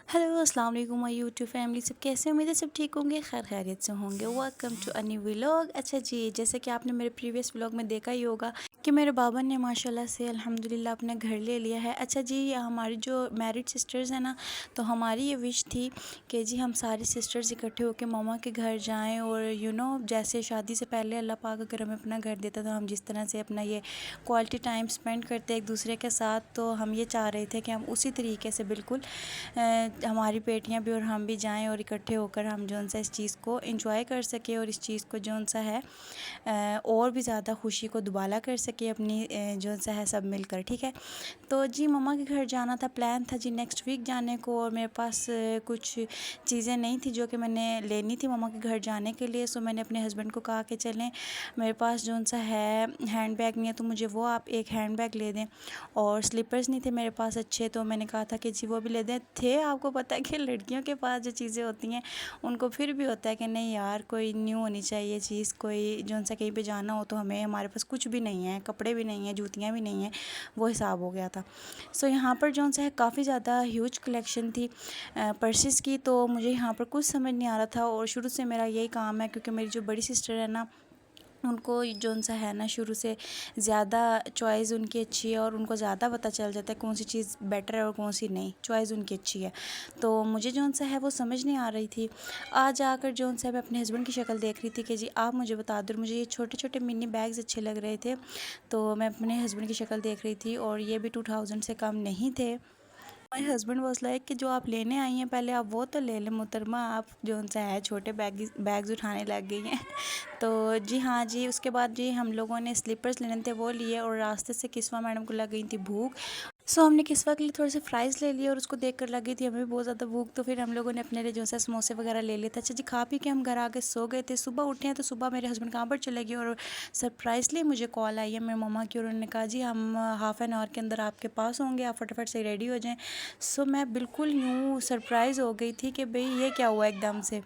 Hello अस्सलाम वालेकुम my YouTube family. सब कैसे? उम्मीद है सब ठीक होंगे, खैर खैरियत से होंगे। Welcome to a new vlog. अच्छा जी, जैसे कि आपने मेरे प्रीवियस व्लॉग में देखा ही होगा कि मेरे बाबा ने माशाल्लाह से अल्हम्दुलिल्लाह अपना घर ले लिया है। अच्छा जी, हमारी जो मैरिड सिस्टर्स हैं ना, तो हमारी ये विश थी कि जी हम सारी सिस्टर्स इकट्ठे होकर मामा के घर जाएँ। और जैसे शादी से पहले अल्लाह पाक अगर हमें अपना घर देता तो हम जिस तरह से अपना ये क्वालिटी टाइम स्पेंड करते एक दूसरे के साथ, तो हम ये चाह रहे थे कि हम उसी तरीके से बिल्कुल हमारी बेटियां भी और हम भी जाएं और इकट्ठे होकर हम जो सा इस चीज़ को एंजॉय कर सके और इस चीज़ को जो सा है और भी ज़्यादा खुशी को दुबाला कर सके अपनी जो सा है सब मिलकर। ठीक है, तो जी मम्मा के घर जाना था, प्लान था जी नेक्स्ट वीक जाने को। और मेरे पास कुछ चीज़ें नहीं थी जो कि मैंने लेनी थी मम्मा के घर जाने के लिए। सो मैंने अपने हस्बैंड को कहा कि चलें, मेरे पास जो सा है हैंड बैग नहीं है तो मुझे वो आप एक हैंड बैग ले दें। और स्लीपर्स नहीं थे मेरे पास अच्छे, तो मैंने कहा था कि जी वो भी ले दें। थे, आपको पता है कि लड़कियों के पास जो चीज़ें होती हैं उनको फिर भी होता है कि नहीं यार कोई न्यू होनी चाहिए चीज़, कोई जो सा कहीं पे जाना हो तो हमें हमारे पास कुछ भी नहीं है, कपड़े भी नहीं हैं, जूतियाँ भी नहीं हैं, वो हिसाब हो गया था। सो यहाँ पर जो सा है काफ़ी ज़्यादा ह्यूज कलेक्शन थी पर्सेस की, तो मुझे यहाँ पर कुछ समझ नहीं आ रहा था। और शुरू से मेरा यही काम है, क्योंकि मेरी जो बड़ी सिस्टर है ना, उनको जो सा है ना शुरू से ज़्यादा चॉइस उनकी अच्छी है और उनको ज़्यादा पता चल जाता है कौन सी चीज़ बेटर है और कौन सी नहीं, चॉइस उनकी अच्छी है। तो मुझे जो सा है वो समझ नहीं आ रही थी। आज आकर जो सा मैं अपने हस्बैंड की शक्ल देख रही थी कि जी आप मुझे बता दो, मुझे ये छोटे छोटे मिनी बैग्स अच्छे लग रहे थे। तो मैं अपने हस्बैंड की शक्ल देख रही थी और ये भी 2000 से कम नहीं थे। माय हस्बैंड वाज लाइक कि जो आप लेने आई हैं पहले आप वो तो ले लें मुहतरमा, आप जो सा है छोटे बैग्स उठाने लग गई हैं। तो जी हाँ जी, उसके बाद जी हम लोगों ने स्लीपर्स लेने थे वो लिए, और रास्ते से किस्वा मैडम को लग गई थी भूख। सो हमने किस्वा के लिए थोड़े से फ्राइज़ ले लिए और उसको देख कर लग गई थी हमें भी बहुत ज़्यादा भूख, तो फिर हम लोगों ने अपने लिए जो सा समोसे वगैरह ले लिए थे। अच्छा जी, खा पी के हम घर आके सो गए थे। सुबह उठे हैं तो सुबह मेरे हस्बैंड कहाँ पर चले गए और सरप्राइजली मुझे कॉल आई है मेरी मम्मा की, और उन्होंने कहा जी हम हाफ़ एन आवर के अंदर आपके पास होंगे, आप फटाफट से रेडी हो जाएँ। सो मैं बिल्कुल यूँ सरप्राइज़ हो गई थी कि भई ये क्या हुआ एकदम से।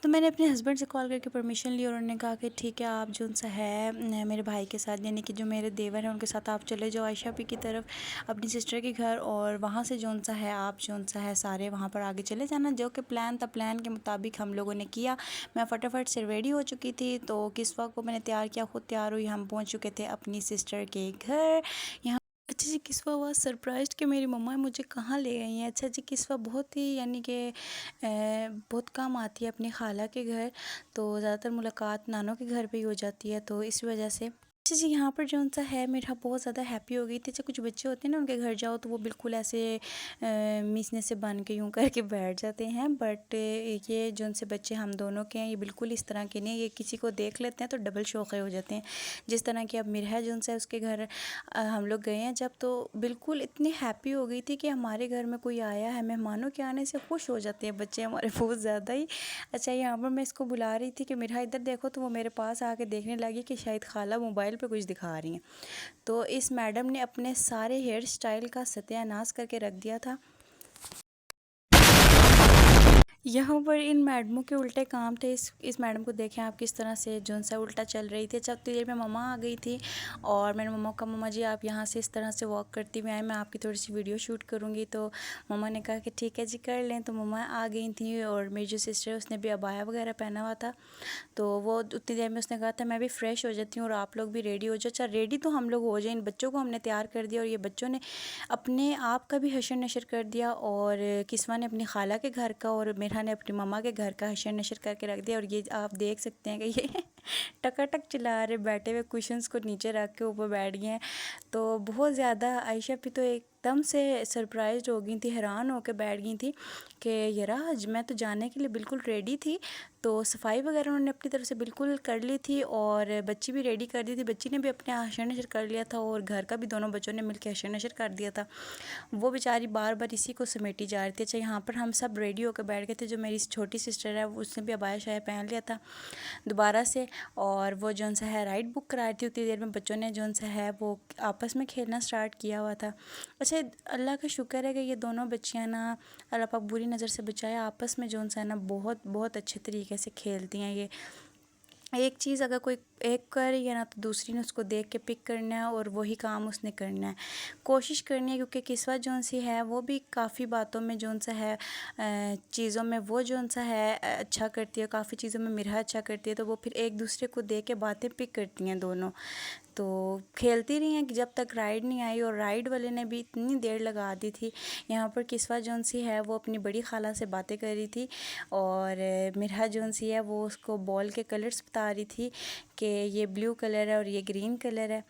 तो मैंने अपने हस्बैंड से कॉल करके परमिशन ली और उन्होंने कहा कि ठीक है आप जो सा है मेरे भाई के साथ, यानी कि जो मेरे देवर हैं उनके साथ आप चले जाओ आयशा पी की तरफ अपनी सिस्टर के घर, और वहाँ से जो सा है आप जो सा है सारे वहाँ पर आगे चले जाना। जो कि प्लान था, प्लान के मुताबिक हम लोगों ने किया। मैं फटाफट से रेडी हो चुकी थी, तो किस्वा को मैंने तैयार किया, खुद तैयार हुई, हम पहुँच चुके थे अपनी सिस्टर के घर। यहाँ अच्छा जी, किस्वा हुआ सरप्राइज्ड कि मेरी मम्मा मुझे कहाँ ले गई हैं। अच्छा जी, किस्वा बहुत ही यानी कि बहुत कम आती है अपनी खाला के घर, तो ज़्यादातर मुलाकात नानों के घर पे ही हो जाती है, तो इस वजह से अच्छा जी यहाँ पर जो सा है मेरा बहुत ज़्यादा हैप्पी हो गई थी। अच्छा, कुछ बच्चे होते हैं ना उनके घर जाओ तो वो बिल्कुल ऐसे मिसने से बन के यूँ करके बैठ जाते हैं, बट ये जो से बच्चे हम दोनों के हैं ये बिल्कुल इस तरह के नहीं, ये किसी को देख लेते हैं तो डबल शौक़े हो जाते हैं। जिस तरह की अब मिरहा जो सा है उसके घर हम लोग गए हैं जब, तो बिल्कुल इतनी हैप्पी हो गई थी कि हमारे घर में कोई आया है, मेहमानों के आने से खुश हो जाते हैं बच्चे हमारे बहुत ज़्यादा ही। अच्छा, यहाँ पर मैं इसको बुला रही थी कि मेरा इधर देखो, तो वो मेरे पास आके देखने लगी कि शायद खाला मोबाइल पे कुछ दिखा रही हैं। तो इस मैडम ने अपने सारे हेयर स्टाइल का सत्यानाश करके रख दिया था। यहाँ पर इन मैडमों के उल्टे काम थे। इस मैडम को देखें आप किस तरह से जो सा उल्टा चल रही थी। जब देर में मम्मा आ गई थी और मैंने मम्मा को, मम्मा जी आप यहाँ से इस तरह से वॉक करती हुई आए, मैं आपकी थोड़ी सी वीडियो शूट करूँगी। तो मम्मा ने कहा कि ठीक है जी कर लें। तो मम्मा आ गई थी और मेरी जो सिस्टर है उसने भी अबाया वगैरह पहना हुआ था, तो वो उतनी देर में उसने कहा था मैं भी फ्रेश हो जाती हूँ और आप लोग भी रेडी हो जाओ। अच्छा, रेडी तो हम लोग हो जाए, इन बच्चों को हमने तैयार कर दिया और ये बच्चों ने अपने आप का भी हशर नशर कर दिया, और किस्वा ने अपनी खाला के घर का और मेरा ने अपनी मम्मा के घर का हशर नशर करके रख दिया। और ये आप देख सकते हैं कि ये टकाटक चिल्ला रहे, बैठे हुए कुशन्स को नीचे रख के ऊपर बैठ गए हैं। तो बहुत ज़्यादा आयशा भी तो एकदम से सरप्राइज हो गई थी, हैरान होकर बैठ गई थी कि यार आज मैं तो जाने के लिए बिल्कुल रेडी थी। तो सफाई वगैरह उन्होंने अपनी तरफ से बिल्कुल कर ली थी और बच्ची भी रेडी कर दी थी, बच्ची ने भी अपने हशर नशर कर लिया था और घर का भी दोनों बच्चों ने मिलकर हशर नशर कर दिया था। वो बेचारी बार बार इसी को समेटी जा रही थी। अच्छा, यहाँ पर हम सब रेडी होकर बैठ गए थे। जो मेरी छोटी सिस्टर है उसने भी अबाया शाया पहन लिया था दोबारा से, और वो जौन सा है राइड बुक कराई थी। उतनी देर में बच्चों ने जौन सा है वो आपस में खेलना स्टार्ट किया हुआ था। अच्छा, अल्लाह का शुक्र है कि ये दोनों बच्चियाँ ना, अल्लाह पाक बुरी नज़र से बचाया, आपस में जौन सा है ना बहुत बहुत अच्छे तरीके से खेलती हैं ये। एक चीज़ अगर कोई एक कर रही है ना तो दूसरी ने उसको देख के पिक करना है और वही काम उसने करना है, कोशिश करनी है। क्योंकि किस्वत जौन सी है वो भी काफ़ी बातों में जौन सा है चीज़ों में वो जौन सा है अच्छा करती है, काफ़ी चीज़ों में मिरहा अच्छा करती है, तो वो फिर एक दूसरे को देख के बातें पिक करती हैं दोनों। तो खेलती रही हैं कि जब तक राइड नहीं आई, और राइड वाले ने भी इतनी देर लगा दी थी। यहाँ पर किस्वा जौन सी है वो अपनी बड़ी खाला से बातें कर रही थी, और मिरहा जौन सी है वो उसको बॉल के कलर्स बता रही थी कि ये ब्लू कलर है और ये ग्रीन कलर है।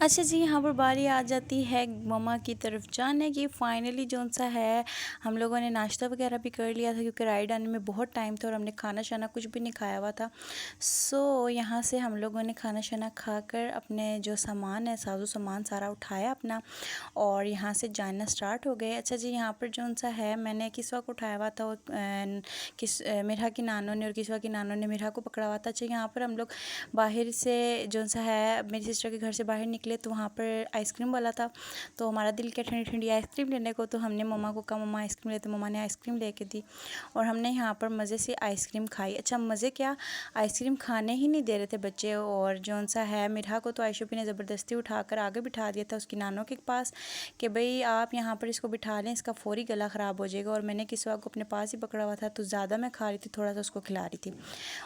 अच्छा जी, यहाँ पर बारी आ जाती है मम्मा की तरफ जाने की। फ़ाइनली जौन-सा है हम लोगों ने नाश्ता वगैरह भी कर लिया था, क्योंकि राइड आने में बहुत टाइम था और हमने खाना-शाना कुछ भी नहीं खाया हुआ था। यहाँ से हम लोगों ने खाना-शाना खाकर अपने जो सामान है, साज़ो-सामान सारा उठाया अपना, और यहाँ से जाना स्टार्ट हो गए। अच्छा जी, यहाँ पर जौन-सा है मैंने किस्वा को उठाया हुआ था, और मिरहा की नानों ने और किस्वा की नानों ने मिरहा को पकड़ा हुआ था। अच्छा, यहाँ पर हम लोग बाहर से जौन-सा है मेरी सिस्टर के घर से बाहर निकले तो वहाँ पर आइसक्रीम वाला था, तो हमारा दिल किया ठंडी-ठंडी आइसक्रीम लेने को, तो हमने मम्मा को कहा मम्मा आइसक्रीम लेते, मम्मा ने आइसक्रीम लेके दी और हमने यहाँ पर मज़े से आइसक्रीम खाई। अच्छा, मज़े क्या, आइसक्रीम खाने ही नहीं दे रहे थे बच्चे, और जौन सा है मिरहा को तो आयशुपी ने ज़बरदस्ती उठाकर आगे बिठा दिया था उसकी नानों के पास कि भाई आप यहाँ पर इसको बिठा लें, इसका फ़ौरी गला ख़राब हो जाएगा। और मैंने किस्वा को अपने पास ही पकड़ा हुआ था, तो ज़्यादा मैं खा रही थी, थोड़ा सा उसको खिला रही थी।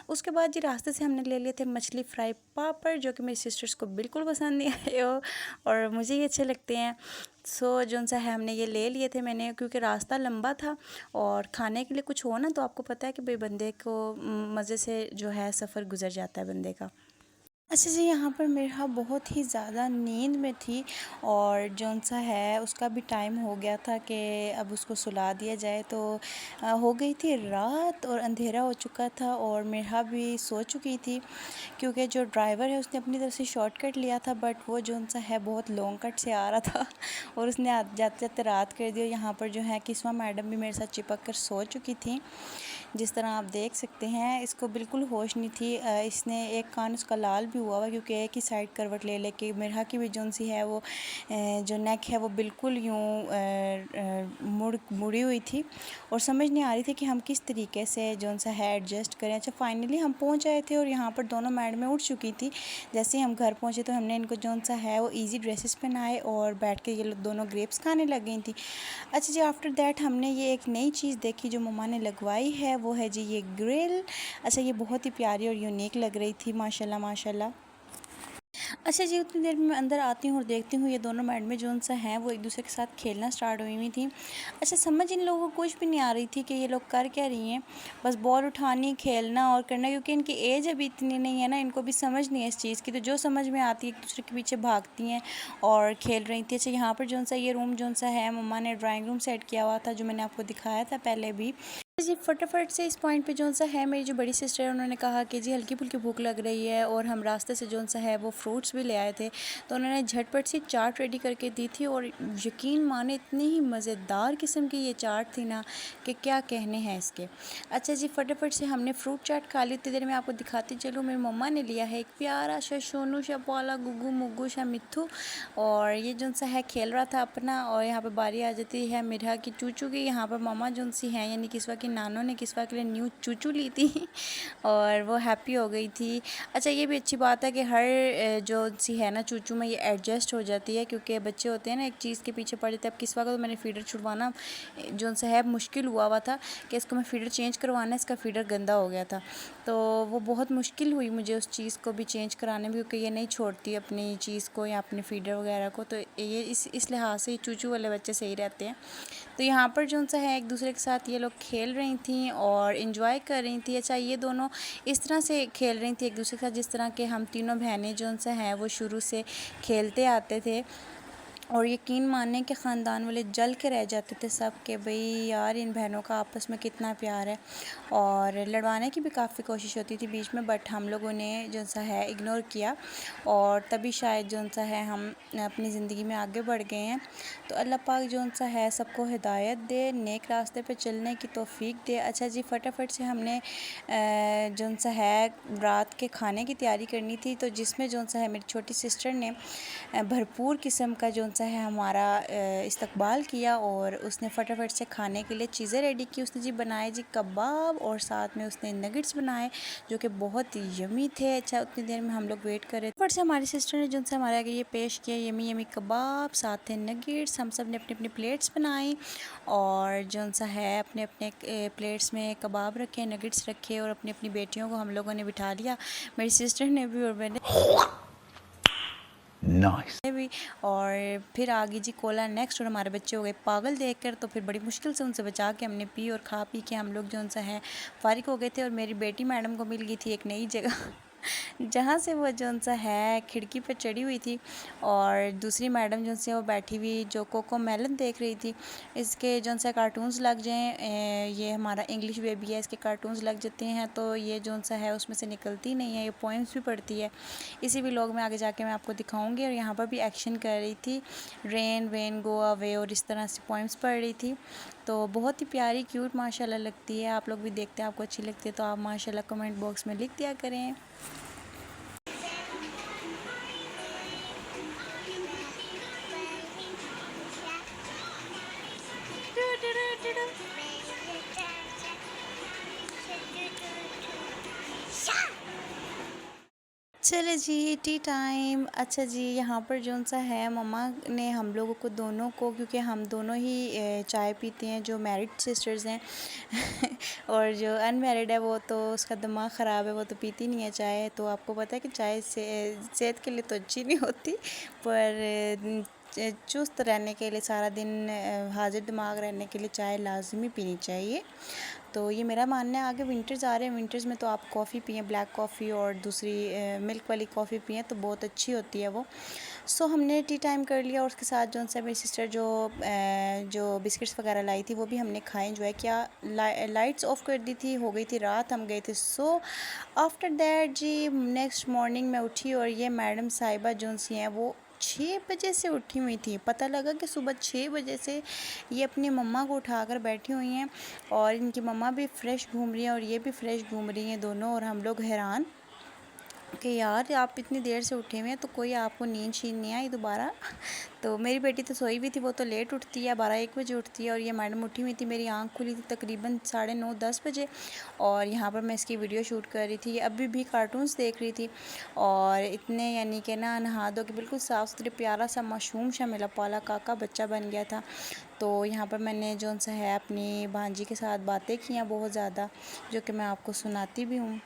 उसके बाद जी रास्ते से हमने ले लिए थे मछली फ्राई पापड़, जो कि मेरी सिस्टर्स को बिल्कुल पसंद नहीं आए हो, और मुझे ये अच्छे लगते हैं। जौन सा है हमने ये ले लिए थे मैंने, क्योंकि रास्ता लंबा था और खाने के लिए कुछ हो ना, तो आपको पता है कि भाई बंदे को मज़े से जो है सफ़र गुजर जाता है बंदे का। अच्छा जी, यहाँ पर मेरा बहुत ही ज़्यादा नींद में थी, और जौन-सा है उसका भी टाइम हो गया था कि अब उसको सुला दिया जाए, तो हो गई थी रात और अंधेरा हो चुका था, और मेरा भी सो चुकी थी, क्योंकि जो ड्राइवर है उसने अपनी तरफ से शॉर्टकट लिया था, बट वो जौन-सा है बहुत लॉन्ग कट से आ रहा था और उसने जाते-जाते रात कर दी। और यहाँ पर जो है किस्मा मैडम भी मेरे साथ चिपक कर सो चुकी थी। जिस तरह आप देख सकते हैं, इसको बिल्कुल होश नहीं थी। इसने एक कान उसका लाल भी हुआ हुआ, क्योंकि एक ही साइड करवट ले लेके मिरहा की भी जौन सी है वो जो नेक है वो बिल्कुल यूँ मुड़ी हुई थी, और समझ नहीं आ रही थी कि हम किस तरीके से जौन सा है एडजस्ट करें। अच्छा, फाइनली हम पहुंच आए थे, और यहाँ पर दोनों मैडमें उठ चुकी थी। जैसे ही हम घर पहुँचे तो हमने इनको जौन सा है वो ईजी ड्रेसेस पहनाए, और बैठ के ये लोग दोनों ग्रेप्स खाने लग गई थी। अच्छा जी, आफ्टर दैट हमने ये एक नई चीज़ देखी जो मम्मा ने लगवाई है, वो है जी ये ग्रिल। अच्छा, ये बहुत ही प्यारी और यूनिक लग रही थी, माशाल्लाह माशाल्लाह। अच्छा जी, उतनी देर में मैं अंदर आती हूँ और देखती हूँ ये दोनों मैडमें जौन सा हैं वो एक दूसरे के साथ खेलना स्टार्ट हुई हुई थी। अच्छा, समझ इन लोगों को कुछ भी नहीं आ रही थी कि ये लोग कर क्या रही हैं, बस बॉल उठानी, खेलना और करना, क्योंकि इनकी एज अभी इतनी नहीं है ना, इनको भी समझ नहीं है इस चीज़ की, तो जो समझ में आती है एक दूसरे के पीछे भागती हैं और खेल रही थी। अच्छा, यहाँ पर जौन सा ये रूम जौन सा है मम्मा ने ड्राइंग रूम सेट किया हुआ था, जो मैंने आपको दिखाया था पहले भी। जी, फटाफट से इस पॉइंट पे जौन सा है मेरी जो बड़ी सिस्टर है उन्होंने कहा कि जी हल्की फुल्की भूख लग रही है, और हम रास्ते से जौन सा है वो फ्रूट्स भी ले आए थे, तो उन्होंने झटपट से चाट रेडी करके दी थी, और यकीन माने इतनी ही मज़ेदार किस्म की ये चाट थी ना कि क्या कहने हैं इसके। अच्छा जी, फटाफट से हमने फ्रूट चाट खा ली। इतनी देर में आपको दिखाती चलूँ, मेरी मम्मा ने लिया है एक प्यारा सा सोनू सा वाला गुग्गू मुग्गू सा मिट्ठू, और ये जौन सा है खेल रहा था अपना। और यहाँ पर बारी आ जाती है मिरहा की चूचू की। यहाँ पर मामा जौन सी हैं यानी किस्वा की नानों ने किस्वा के लिए न्यू चूचू ली थी और वो हैप्पी हो गई थी। अच्छा, ये भी अच्छी बात है कि हर जो सी है ना चूचू में ये एडजस्ट हो जाती है, क्योंकि बच्चे होते हैं ना एक चीज़ के पीछे पड़ जाते हैं। अब किस्वा का तो मैंने फ़ीडर छुड़वाना जौन सा है मुश्किल हुआ था कि इसको मैं फ़ीडर चेंज करवाना, इसका फ़ीडर गंदा हो गया था, तो वो बहुत मुश्किल हुई मुझे उस चीज़ को भी चेंज कराने में, क्योंकि ये नहीं छोड़ती अपनी चीज़ को या अपने फ़ीडर वगैरह को, तो ये इस लिहाज से चूचू वाले बच्चे सही रहते हैं। तो यहाँ पर जौन सा है एक दूसरे के साथ ये लोग खेल रही थी और इन्जॉय कर रही थी। अच्छा, ये दोनों इस तरह से खेल रही थी एक दूसरे के साथ जिस तरह के हम तीनों बहनें जौन सा हैं वो शुरू से खेलते आते थे। और यकीन माने कि ख़ानदान वाले जल के रह जाते थे सब, कि भाई यार इन बहनों का आपस में कितना प्यार है। और लड़वाने की भी काफ़ी कोशिश होती थी बीच में, बट हम लोगों ने जो सा है इग्नोर किया, और तभी शायद जो सा है हम अपनी ज़िंदगी में आगे बढ़ गए हैं। तो अल्लाह पाक जो सा है सबको हिदायत दे, नेक रास्ते पे चलने की तौफीक दे। अच्छा जी, फटाफट से हमने जो सा है रात के खाने की तैयारी करनी थी, तो जिसमें जो सा है मेरी छोटी सिस्टर ने भरपूर किस्म का जो सा है हमारा इस्तकबाल किया, और उसने फटाफट से खाने के लिए चीज़ें रेडी की। उसने जी बनाए जी कबाब, और साथ में उसने नगेट्स बनाए जो कि बहुत यमी थे। अच्छा, उतनी देर में हम लोग वेट कर रहे थे, फट से हमारी सिस्टर ने जो सा हमारे आगे ये पेश किया, यमी यमी कबाब, साथ थे नगेट्स। हम सब ने अपनी अपनी प्लेट्स बनाई, और जो सा है अपने अपने प्लेट्स में कबाब रखे, नगेट्स रखे, और अपनी अपनी बेटियों को हम लोगों ने बिठा लिया, मेरी सिस्टर ने भी और मैंने भी। और फिर आगे जी कोला नेक्स्ट, और हमारे बच्चे हो गए पागल देखकर, तो फिर बड़ी मुश्किल से उनसे बचा के हमने पी, और खा पी के हम लोग जो सा है फारिग हो गए थे। और मेरी बेटी मैडम को मिल गई थी एक नई जगह जहाँ से वो जो सा है खिड़की पर चढ़ी हुई थी, और दूसरी मैडम जो से वो बैठी हुई जो कोको मेलन देख रही थी। इसके जो सा कार्टून्स लग जाएँ, ये हमारा इंग्लिश बेबी है, इसके कार्टून्स लग जाते हैं तो ये जो सा है उसमें से निकलती नहीं है, ये पोइम्स भी पढ़ती है। इसी व्लॉग में आगे जाके मैं आपको दिखाऊंगी। और यहाँ पर भी एक्शन कर रही थी, रेन वेन गो अवे, और इस तरह से पोइम्स पढ़ रही थी। तो बहुत ही प्यारी क्यूट माशाल्लाह लगती है। आप लोग भी देखते हैं, आपको अच्छी लगती है तो आप माशाल्लाह कमेंट बॉक्स में लिख दिया करें। चले जी, टी टाइम। अच्छा जी, यहाँ पर जो सा है मम्मा ने हम लोगों को दोनों को, क्योंकि हम दोनों ही चाय पीते हैं, जो मैरिड सिस्टर्स हैं और जो अनमैरिड है वो तो उसका दिमाग ख़राब है, वो तो पीती नहीं है चाय। तो आपको पता है कि चाय से सेहत के लिए तो अच्छी नहीं होती, पर चुस्त रहने के लिए, सारा दिन हाजिर दिमाग रहने के लिए चाय लाजमी पीनी चाहिए। तो ये मेरा मानना है। आगे विंटर्स आ रहे हैं, विंटर्स में तो आप कॉफ़ी पिएं, ब्लैक कॉफ़ी, और दूसरी मिल्क वाली कॉफ़ी पिएं तो बहुत अच्छी होती है वो। सो हमने टी टाइम कर लिया, और उसके साथ जो सा मेरी सिस्टर जो बिस्किट्स वगैरह लाई थी वो भी हमने खाए, एंजॉय किया। लाइट्स ऑफ कर दी थी, हो गई थी रात, हम गए थे। सो आफ्टर दैट जी नेक्स्ट मॉर्निंग मैं उठी, और ये मैडम साहिबा जो सी हैं वो 6 बजे से उठी हुई थी। पता लगा कि सुबह 6 बजे से ये अपनी मम्मा को उठाकर बैठी हुई हैं, और इनकी मम्मा भी फ़्रेश घूम रही हैं और ये भी फ़्रेश घूम रही हैं दोनों। और हम लोग हैरान कि यार आप इतनी देर से उठे हुए हैं, तो कोई आपको नींद शींद नहीं आई दोबारा? तो मेरी बेटी तो सोई हुई थी, वो तो लेट उठती है, 12-1 बजे उठती है, और ये मैडम उठी हुई थी। मेरी आंख खुली थी तकरीबन 9:30-10 बजे, और यहाँ पर मैं इसकी वीडियो शूट कर रही थी। ये अभी भी कार्टून्स देख रही थी, और इतने यानी कि ना नहा धो के बिल्कुल साफ़ सुथरे प्यारा सा मासूम सा मेरा पाला काका बच्चा बन गया था। तो यहाँ पर मैंने जो सा है अपनी भांजी के साथ बातें की हैं बहुत ज़्यादा, जो कि मैं आपको सुनाती भी हूँ।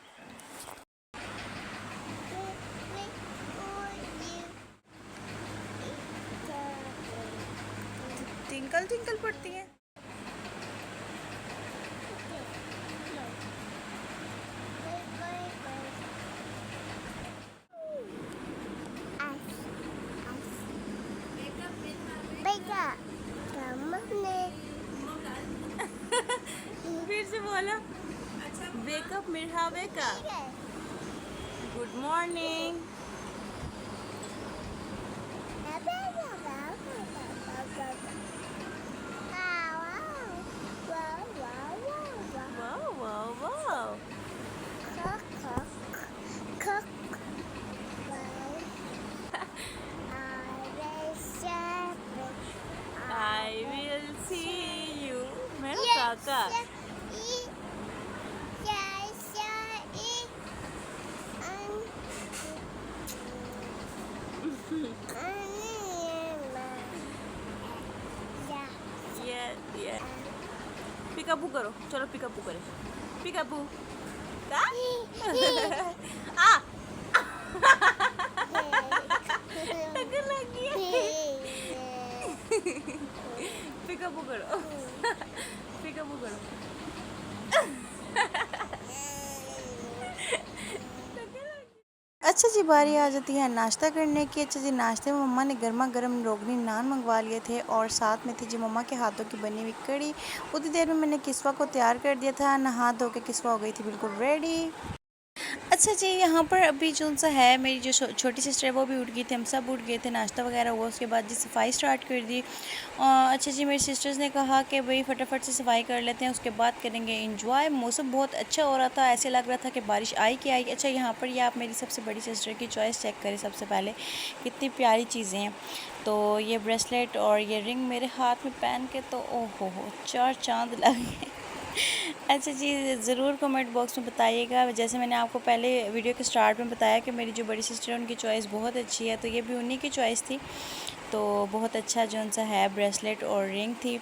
टिंकल टिंकल पड़ती है। फिर से बोला, वेकअप मिर्हा बेका। Good morning. वाह वाह वाह। I will see you, मेरा काका। ये पिकापू करो, चलो पिकापू करें। पिकापू का आ टक्कर लग गई। पिकापू करो, पिकापू करो। अच्छा जी, बारी आ जाती है नाश्ता करने की। अच्छा जी, नाश्ते में मम्मा ने गर्मा गर्म रोगनी नान मंगवा लिए थे और साथ में थी जी मम्मा के हाथों की बनी हुई कड़ी। उतनी देर में मैंने किस्वा को तैयार कर दिया था, नहा धो के किस्वा हो गई थी बिल्कुल रेडी। अच्छा जी, यहाँ पर अभी जो-सा है मेरी जो छोटी सिस्टर है वो भी उठ गई थी, हम सब उठ गए थे, नाश्ता वगैरह हुआ, उसके बाद जी सफाई स्टार्ट कर दी। अच्छा जी, मेरी सिस्टर्स ने कहा कि भई फटाफट से सफाई कर लेते हैं, उसके बाद करेंगे एंजॉय। मौसम बहुत अच्छा हो रहा था, ऐसे लग रहा था कि बारिश आई कि आई। अच्छा, यहाँ पर ये आप मेरी सबसे बड़ी सिस्टर की चॉइस चेक करें सबसे पहले, कितनी प्यारी चीज़ें हैं। तो ये ब्रेसलेट और ये रिंग मेरे हाथ में पहन के तो ओहो हो, चार चाँद लगे। अच्छा जी, ज़रूर कमेंट बॉक्स में बताइएगा। जैसे मैंने आपको पहले वीडियो के स्टार्ट में बताया कि मेरी जो बड़ी सिस्टर है उनकी चॉइस बहुत अच्छी है, तो ये भी उन्हीं की चॉइस थी। तो बहुत अच्छा जो-सा है ब्रेसलेट और रिंग थी।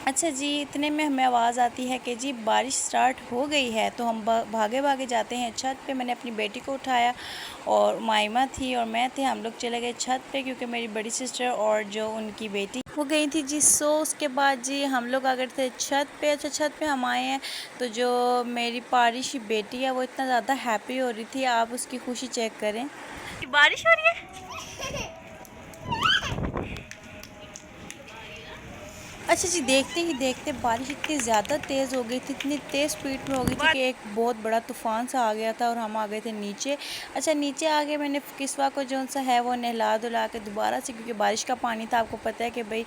अच्छा जी, इतने में हमें आवाज़ आती है कि जी बारिश स्टार्ट हो गई है, तो हम भागे भागे जाते हैं छत पे। मैंने अपनी बेटी को उठाया और माइमा थी और मैं थे, हम लोग चले गए छत पे क्योंकि मेरी बड़ी सिस्टर और जो उनकी बेटी वो गई थी जी सो। उसके बाद जी हम लोग आ गए थे छत पे। अच्छा, छत पे हम आए हैं तो जो मेरी पारिश बेटी है वो इतना ज़्यादा हैप्पी हो रही थी, आप उसकी खुशी चेक करें। बारिश हो रही है। अच्छा जी, देखते ही देखते बारिश इतनी ज़्यादा तेज़ हो गई थी, इतनी तेज़ स्पीड में हो गई थी कि एक बहुत बड़ा तूफ़ान सा आ गया था और हम आ गए थे नीचे। अच्छा, नीचे आके मैंने किस्वा को जो-सा है वो नहला-धुला के दोबारा से, क्योंकि बारिश का पानी था, आपको पता है कि भई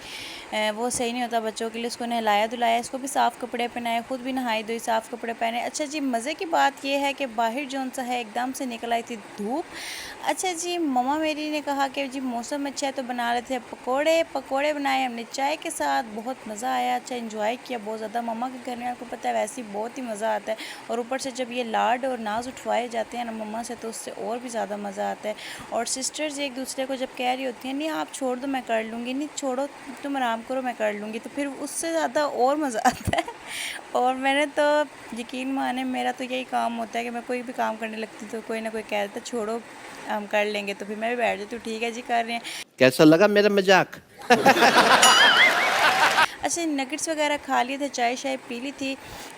वो सही नहीं होता बच्चों के लिए, उसको नहलाया-धुलाया, इसको भी साफ़ कपड़े पहनाए, खुद भी नहाई-धोई, साफ़ कपड़े पहने। अच्छा जी, मज़े की बात ये है कि बाहर जो-सा है एकदम से निकल आई थी धूप। अच्छा जी, मम्मा मेरी ने कहा कि जी मौसम अच्छा है तो बना लेते हैं पकोड़े। पकोड़े बनाए हमने चाय के साथ, बहुत मज़ा आया। अच्छा, एंजॉय किया बहुत ज़्यादा। मम्मा के घर में आपको पता है वैसे ही बहुत ही मज़ा आता है, और ऊपर से जब ये लाड और नाज उठवाए जाते हैं ना मम्मा से, तो उससे और भी ज़्यादा मज़ा आता है। और सिस्टर्स एक दूसरे को जब कह रही होती हैं नहीं आप छोड़ दो मैं कर लूँगी, नहीं छोड़ो तुम आराम करो मैं कर लूँगी, तो फिर उससे ज़्यादा और मज़ा आता है। और मैंने तो यकीन माने, मेरा तो यही काम होता है कि मैं कोई भी काम करने लगती तो कोई ना कोई कह देता छोड़ो हम कर लेंगे, तो फिर मैं भी बैठ जाती हूँ, ठीक है जी कर रहे हैं। कैसा लगा मेरा मजाक? अच्छा, नगेट्स वगैरह खा लिए थे, चाय शाय पी ली थी,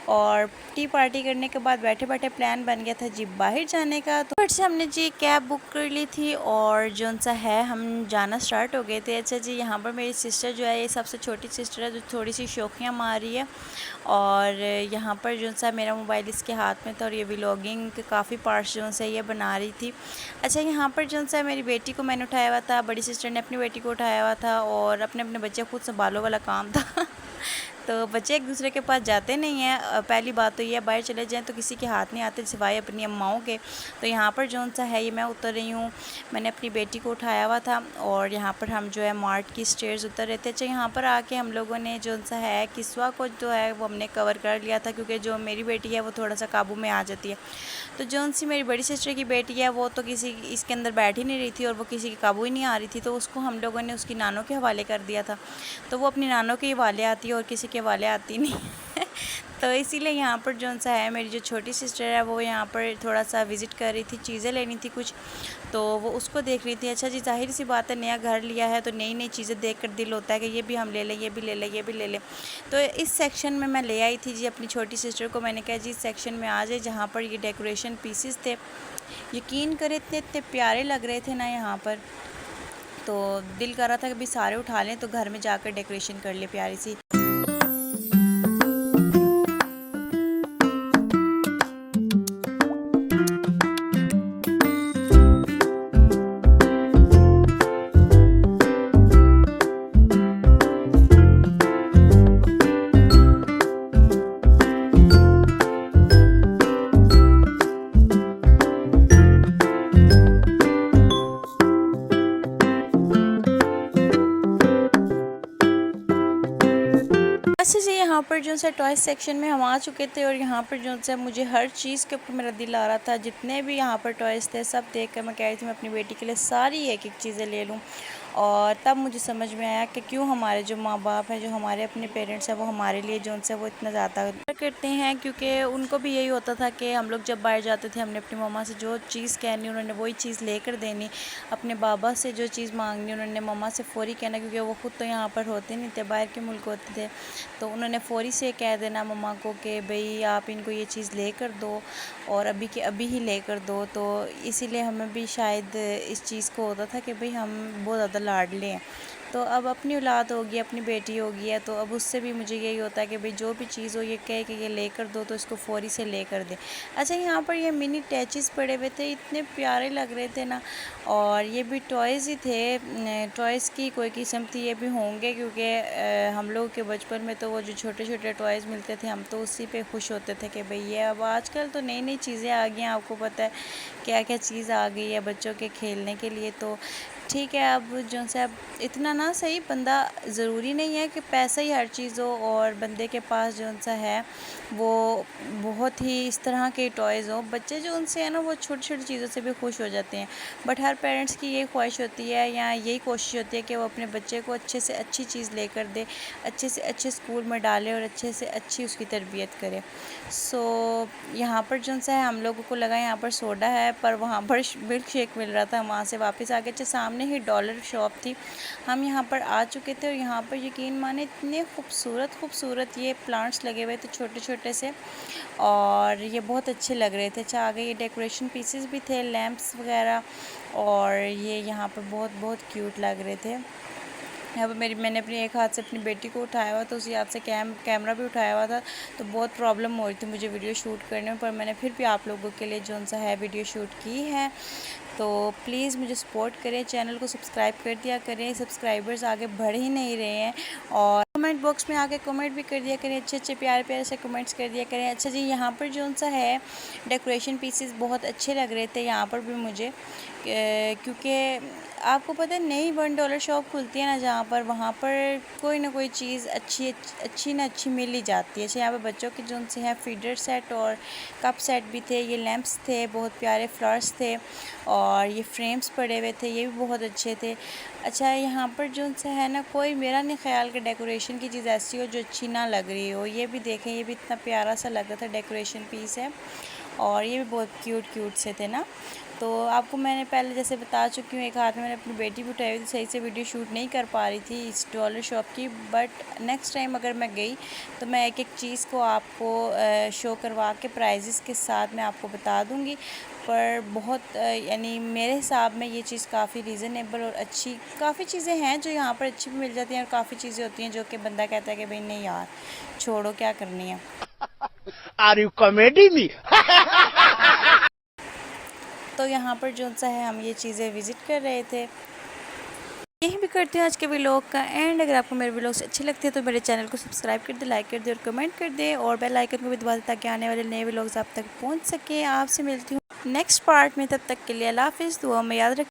और टी पार्टी करने के बाद बैठे बैठे प्लान बन गया था जी बाहर जाने का। तो फिर से हमने जी कैब बुक कर ली थी और जो-सा है हम जाना स्टार्ट हो गए थे। अच्छा जी, यहाँ पर मेरी सिस्टर जो है, ये सबसे छोटी सिस्टर है जो थोड़ी सी शौकियाँ मार रही है, और यहाँ पर जो-सा मेरा मोबाइल इसके हाथ में था और ये व्लॉगिंग के काफ़ी पार्ट्स जो-सा ये बना रही थी। अच्छा, यहाँ पर जो-सा मेरी बेटी को मैंने उठाया हुआ था, बड़ी सिस्टर ने अपनी बेटी को उठाया हुआ था, और अपने अपने बच्चे खुद संभालो वाला काम था। तो बच्चे एक दूसरे के पास जाते नहीं हैं। पहली बात तो ये है, बाहर चले जाएँ तो किसी के हाथ नहीं आते सिवाय अपनी अम्माओं के। तो यहाँ पर जो-सा है ये मैं उतर रही हूँ, मैंने अपनी बेटी को उठाया हुआ था, और यहाँ पर हम जो है मार्ट की स्टेयर्स उतर रहे थे। अच्छा, यहाँ पर आके हम लोगों ने जो-सा है किस्वा को जो है वो हमने कवर कर लिया था, क्योंकि जो मेरी बेटी है वो थोड़ा-सा काबू में आ जाती है। तो जो-सी मेरी बड़ी सिस्टर की बेटी है वो तो किसी इसके अंदर बैठ ही नहीं रही थी और वो किसी के काबू ही नहीं आ रही थी, तो उसको हम लोगों ने उसकी नानों के हवाले कर दिया था। तो वो अपनी नानों के हवाले आती है और किसी के हवाले आती नहीं। तो इसीलिए यहाँ पर जो-सा है मेरी जो छोटी सिस्टर है वो यहाँ पर थोड़ा-सा विज़िट कर रही थी, चीज़ें लेनी थी कुछ, तो वो उसको देख रही थी। अच्छा जी, ज़ाहिर सी बात है नया घर लिया है तो नई-नई चीज़ें देखकर दिल होता है कि ये भी हम ले लें, ये भी ले लें, ये भी ले लें। तो इस सेक्शन में मैं ले आई थी जी अपनी छोटी सिस्टर को, मैंने कहा जी इस सेक्शन में आ जाए जहाँ पर ये डेकोरेशन पीसेस थे। यकीन करें इतने इतने प्यारे लग रहे थे ना यहाँ पर, तो दिल कर रहा था कि भी सारे उठा लें तो घर में जाकर डेकोरेशन कर ले प्यारी सी। अच्छा जी, यहाँ पर जो सा टॉय सेक्शन में हम आ चुके थे, और यहाँ पर जो सा मुझे हर चीज़ के ऊपर मेरा दिल आ रहा था। जितने भी यहाँ पर टॉयज़ थे सब देख कर मैं कह रही थी मैं अपनी बेटी के लिए सारी एक एक चीज़ें ले लूँ। और तब मुझे समझ में आया कि क्यों हमारे जो माँ बाप हैं, जो हमारे अपने पेरेंट्स हैं, वो हमारे लिए जो उनसे वो इतना ज़्यादा करते हैं, क्योंकि उनको भी यही होता था कि हम लोग जब बाहर जाते थे हमने अपनी मम्मा से जो चीज़ कहनी उन्होंने वही चीज़ लेकर देनी, अपने बाबा से जो चीज़ मांगनी उन्होंने मम्मा से फ़ौरी कहना, क्योंकि वो खुद तो यहाँ पर होते नहीं थे, बाहर के मुल्क होते थे, तो उन्होंने फ़ौरी से कह देना मम्मा को कि भई आप इनको ये चीज़ ले कर दो और अभी के अभी ही ले कर दो। तो इसीलिए हमें भी शायद इस चीज़ को होता था कि भई हम बहुत ज़्यादा लाडले हैं। तो अब अपनी औलाद होगी, अपनी बेटी होगी है, तो अब उससे भी मुझे यही होता है कि भाई जो भी चीज़ हो ये कहे कि ये लेकर दो तो इसको फ़ौरी से लेकर दे। अच्छा, यहाँ पर ये मिनी टैचीज़ पड़े हुए थे, इतने प्यारे लग रहे थे ना, और ये भी टॉयज़ ही थे, टॉयज़ की कोई किस्म थी, ये भी होंगे क्योंकि हम लोग के बचपन में तो वो जो छोटे छोटे टॉयज़ मिलते थे हम तो उसी पे खुश होते थे कि भाई ये। अब आजकल तो नई नई चीज़ें आ गई हैं, आपको पता है क्या क्या चीज़ आ गई है बच्चों के खेलने के लिए। तो ठीक है, अब जो से अब इतना ना सही, बंदा ज़रूरी नहीं है कि पैसा ही हर चीज़ हो और बंदे के पास जो सा है वो बहुत ही इस तरह के टॉयज़ हो। बच्चे जो उनसे है ना वो छोटी छोटी चीज़ों से भी खुश हो जाते हैं, बट हर पेरेंट्स की यही ख्वाहिश होती है या यही कोशिश होती है कि वो अपने बच्चे को अच्छे से अच्छी चीज़ लेकर दे, अच्छे से अच्छे स्कूल में डाले और अच्छे से अच्छी उसकी तरबियत करे। सो यहाँ पर जो सा है हम लोगों को लगा यहाँ पर सोडा है, पर वहाँ पर मिल्क शेक मिल रहा था। वहाँ से वापस आ गए थे, सामने ही डॉलर शॉप थी, हम यहाँ पर आ चुके थे और यहाँ पर यकीन माने इतने खूबसूरत ये प्लांट्स लगे हुए थे छोटे छोटे से, और ये बहुत अच्छे लग रहे थे। अच्छा, आगे ये डेकोरेशन पीसेस भी थे, लैंप्स वगैरह, और ये यहाँ पर बहुत क्यूट लग रहे थे। यहाँ पर मैंने अपने एक हाथ से अपनी बेटी को उठाया हुआ था, उसी हाथ से कैमरा भी उठाया हुआ था, तो बहुत प्रॉब्लम हो रही थी मुझे वीडियो शूट करने में, पर मैंने फिर भी आप लोगों के लिए जो सा है वीडियो शूट की है। तो प्लीज़ मुझे सपोर्ट करें, चैनल को सब्सक्राइब कर दिया करें, सब्सक्राइबर्स आगे बढ़ ही नहीं रहे हैं, और कमेंट बॉक्स में आके कमेंट भी कर दिया करें, अच्छे प्यारे से कमेंट्स कर दिया करें। अच्छा जी, यहाँ पर जो सा है डेकोरेशन पीसेस बहुत अच्छे लग रहे थे यहाँ पर भी मुझे, क्योंकि आपको पता है नई $1 शॉप खुलती है ना जहाँ पर, वहाँ पर कोई ना कोई चीज़ अच्छी मिल ही जाती है। अच्छा, यहाँ पर बच्चों के जो से हैं फीडर सेट और कप सेट भी थे, ये लैंप्स थे, बहुत प्यारे फ्लावर्स थे, और ये फ्रेम्स पड़े हुए थे, ये भी बहुत अच्छे थे। अच्छा, यहाँ पर जो सा है ना, कोई मेरा नहीं ख्याल कि डेकोरेशन की चीज़ ऐसी हो जो अच्छी ना लग रही हो। ये भी देखें, ये भी इतना प्यारा सा लग रहा था, डेकोरेशन पीस है, और ये भी बहुत क्यूट से थे ना। तो आपको मैंने पहले जैसे बता चुकी हूँ, एक हाथ में मैंने अपनी बेटी भी उठाई हुई थी, सही से वीडियो शूट नहीं कर पा रही थी इस डॉलर शॉप की, बट नेक्स्ट टाइम अगर मैं गई तो मैं एक चीज़ को आपको शो करवा के प्राइजेस के साथ मैं आपको बता दूँगी। पर बहुत यानी मेरे हिसाब में ये चीज़ काफ़ी रीज़नेबल और अच्छी, काफ़ी चीज़ें हैं जो यहाँ पर अच्छी भी मिल जाती हैं, और काफ़ी चीज़ें होती हैं जो कि बंदा कहता है कि भाई नहीं यार छोड़ो, क्या करनी है। Are you comedy me? तो यहाँ पर जो सा है हम ये चीज़ें विज़िट कर रहे थे। यही भी करते हैं आज के व्लॉग का एंड। अगर आपको मेरे व्लॉग्स अच्छे लगते हैं तो मेरे चैनल को सब्सक्राइब कर दे, लाइक कर दे और कमेंट कर दे, और बेल आइकन को भी दबा दे ताकि आने वाले नए व्लॉग्स आप तक पहुंच सके। आपसे मिलती हूँ नेक्स्ट पार्ट में, तब तक के लिए अल्लाह हाफ़िज़, दुआ में याद रखें।